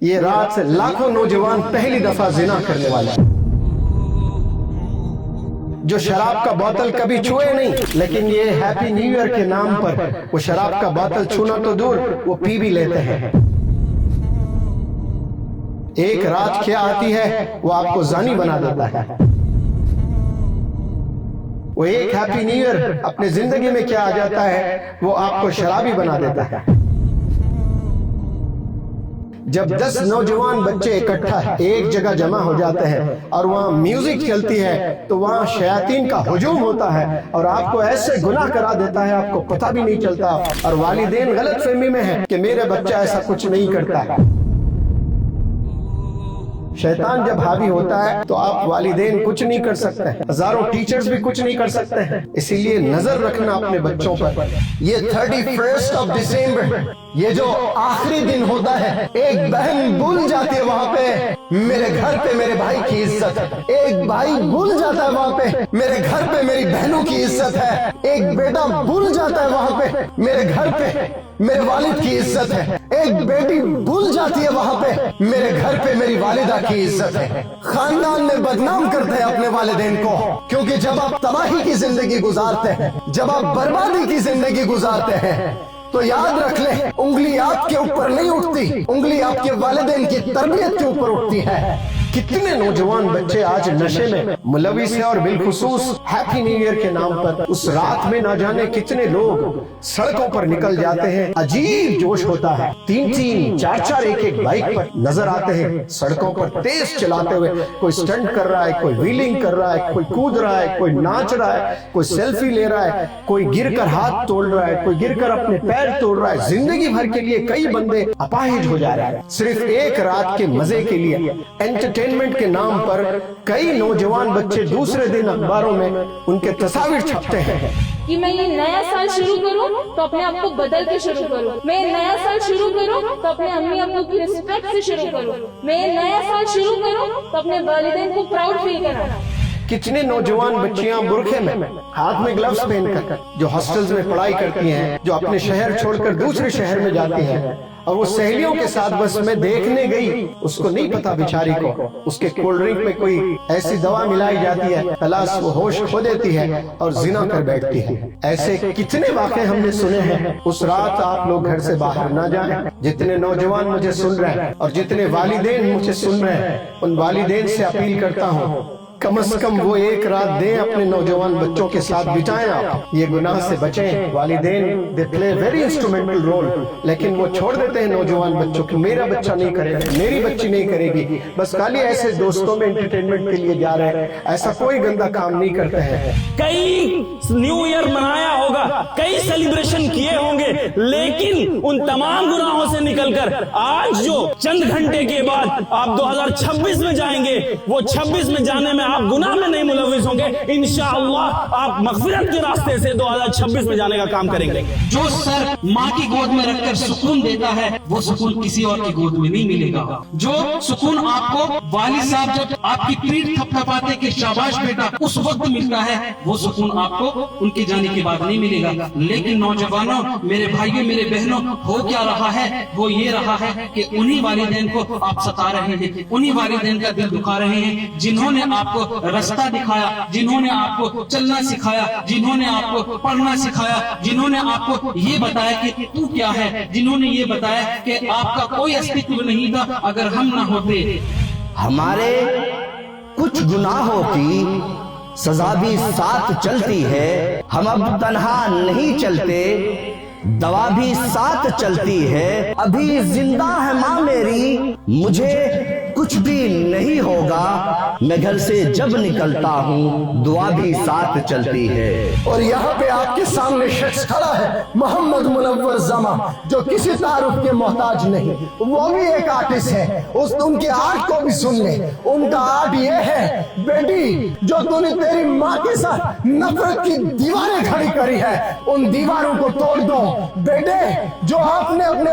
یہ رات سے لاکھوں نوجوان پہلی دفعہ زنا کرنے والے ہیں، جو شراب کا بوتل کبھی چھوئے نہیں، لیکن یہ ہیپی نیو ایئر کے نام پر وہ شراب کا بوتل چھونا تو دور، وہ پی بھی لیتے ہیں۔ ایک رات کیا آتی ہے، وہ آپ کو زانی بنا دیتا ہے۔ وہ ایک ہیپی نیو ایئر اپنے زندگی میں کیا آ جاتا ہے، وہ آپ کو شرابی بنا دیتا ہے۔ جب 10 نوجوان بچے اکٹھا ایک جگہ جمع ہو جاتے ہیں اور وہاں میوزک چلتی ہے تو وہاں شیاطین کا ہجوم ہوتا ہے اور آپ کو ایسے گناہ کرا دیتا ہے، آپ کو پتہ بھی نہیں چلتا، اور والدین غلط فہمی میں ہیں کہ میرے بچہ ایسا کچھ نہیں کرتا ہے۔ شیطان جب حاوی ہوتا ہے تو آپ والدین کچھ نہیں کر سکتے ہیں، ہزاروں ٹیچرز بھی کچھ نہیں کر سکتے ہیں، اسی لیے نظر رکھنا اپنے بچوں پر۔ یہ 31 دسمبر، یہ جو آخری دن ہوتا ہے، ایک بہن بھول جاتی ہے وہاں پہ میرے گھر پہ میرے بھائی کی عزت ہے، ایک بھائی بھول جاتا ہے وہاں پہ میرے گھر پہ میری بہنوں کی عزت ہے، ایک بیٹا بھول جاتا ہے وہاں پہ میرے گھر پہ میرے والد کی عزت ہے، ایک بیٹی بھول جاتی ہے وہاں پہ میرے گھر پہ میری والدہ کی عزت ہے۔ خاندان میں بدنام کرتے ہیں اپنے والدین کو، کیونکہ جب آپ تباہی کی زندگی گزارتے ہیں، جب آپ بربادی کی زندگی گزارتے ہیں، تو یاد رکھ لیں انگلی آپ کے اوپر نہیں اٹھتی، انگلی آپ کے والدین کی تربیت کے اوپر اٹھتی ہے۔ کتنے نوجوان بچے آج نشے میں ملوث ہیں، اور بالخصوص ہیپی نیو ایئر کے نام پر اس رات میں نہ جانے کتنے لوگ سڑکوں پر نکل جاتے ہیں۔ عجیب جوش ہوتا ہے، 3 4 ایک بائک پر نظر آتے ہیں سڑکوں پر تیز چلاتے ہوئے، کوئی سٹنٹ کر رہا ہے، کوئی ویلنگ کر رہا ہے، کوئی کود رہا ہے، کوئی ناچ رہا ہے، کوئی سیلفی لے رہا ہے، کوئی گر کر ہاتھ توڑ رہا ہے، کوئی گر کر اپنے پیر توڑ رہا ہے۔ زندگی بھر کے لیے کئی بندے اپاہج ہو جا رہے ہیں، صرف ایک رات کے مزے کے لیے انٹرٹینمنٹ کے نام پر کئی نوجوان بچے دوسرے دن اخباروں میں ان کے تصاویر چھپتے ہیں کہ میں یہ نیا سال شروع کروں تو اپنے آپ کو بدل کے شروع کروں، میں نیا سال شروع کروں تو اپنے امی ابو کی رسپیکٹ سے شروع کروں، میں نیا سال شروع کروں تو اپنے والدین کو پراؤڈ فیل کرانا۔ کتنے نوجوان بچیاں برقعے میں، ہاتھ میں گلوز پہن کر، جو ہاسٹلز میں پڑھائی کرتی ہیں، جو اپنے شہر چھوڑ کر دوسرے شہر میں جاتی ہیں، اور وہ سہیلیوں کے ساتھ بس میں دیکھنے گئی، اس کو نہیں پتا بیچاری کو اس کے کولڈ ڈرنک میں کوئی ایسی دوا ملائی جاتی ہے، خلاص وہ ہوش کھو دیتی ہے اور زنا کر بیٹھتی ہے۔ ایسے کتنے واقعے ہم نے سنے ہیں۔ اس رات آپ لوگ گھر سے باہر نہ جائیں۔ جتنے نوجوان مجھے سن رہے ہیں اور جتنے والدین مجھے سن رہے ہیں، ان والدین سے اپیل کرتا ہوں کم از کم وہ ایک رات دیں اپنے نوجوان بچوں کے ساتھ بتائیں، آپ یہ گناہ سے بچیں۔ والدین دے پلے ویری انسٹرومنٹل رول، لیکن وہ چھوڑ دیتے ہیں نوجوان بچوں کو، میرا بچہ نہیں کرے گا، میری بچی نہیں کرے گی، بس خالی ایسے دوستوں میں انٹرٹینمنٹ کے لیے جا رہے ہیں، ایسا کوئی گندا کام نہیں کرتے ہیں۔ کئی نیو ایئر منایا ہوگا، کئی سیلیبریشن کیے ہوں گے، لیکن ان تمام گناہوں سے نکل کر آج جو چند گھنٹے کے بعد آپ 2026 میں جائیں گے، وہ 26 میں جانے میں آپ گناہ میں نہیں ملوث ہوں گے، انشاءاللہ آپ مغفرت کے راستے سے 2026 میں جانے کا کام کریں گے۔ جو سر ماں کی گود میں رکھ کر سکون دیتا ہے، وہ سکون کسی اور کی گود میں نہیں ملے گا۔ جو سکون آپ کو والد صاحب جب آپ کی پیٹھ تھپتھپاتے کہ شاباش بیٹا اس وقت ملتا ہے، وہ سکون آپ کو ان کے جانے کے بعد نہیں ملے گا۔ لیکن نوجوانوں، میرے بھائیوں، میرے بہنوں، ہو کیا رہا ہے؟ وہ یہ رہا ہے کہ انہی والدین کو آپ ستا رہے ہیں، انہی والدین کا دل دکھا رہے ہیں جنہوں نے آپ کو رستہ دکھایا، جنہوں نے آپ کو چلنا سکھایا، جنہوں نے آپ کو پڑھنا سکھایا، جنہوں نے آپ کو یہ بتایا کہ تو کیا ہے، جنہوں نے یہ بتایا کہ آپ کا کوئی استقبال نہیں تھا اگر ہم نہ ہوتے۔ ہمارے کچھ گناہوں کی سزا بھی ساتھ چلتی ہے، ہم اب تنہا نہیں چلتے، دوا بھی ساتھ چلتی ہے، ابھی زندہ ہے ماں میری، مجھے کچھ بھی نہیں ہوگا، میں گھر سے جب نکلتا ہوں دعا بھی ساتھ چلتی ہے۔ اور یہاں پہ آپ کے سامنے شخص کھڑا ہے، محمد منور زماں، جو کسی تعارف کے محتاج نہیں، وہ بھی ایک آرٹسٹ ہے، ان کے آرٹ کو بھی سن لیں۔ ان کا آرٹ یہ ہے، بیٹی جو تو نے تیری ماں کے ساتھ نفرت کی دیواریں کھڑی کری ہے، ان دیواروں کو توڑ دو۔ بیٹے جو آپ نے اپنے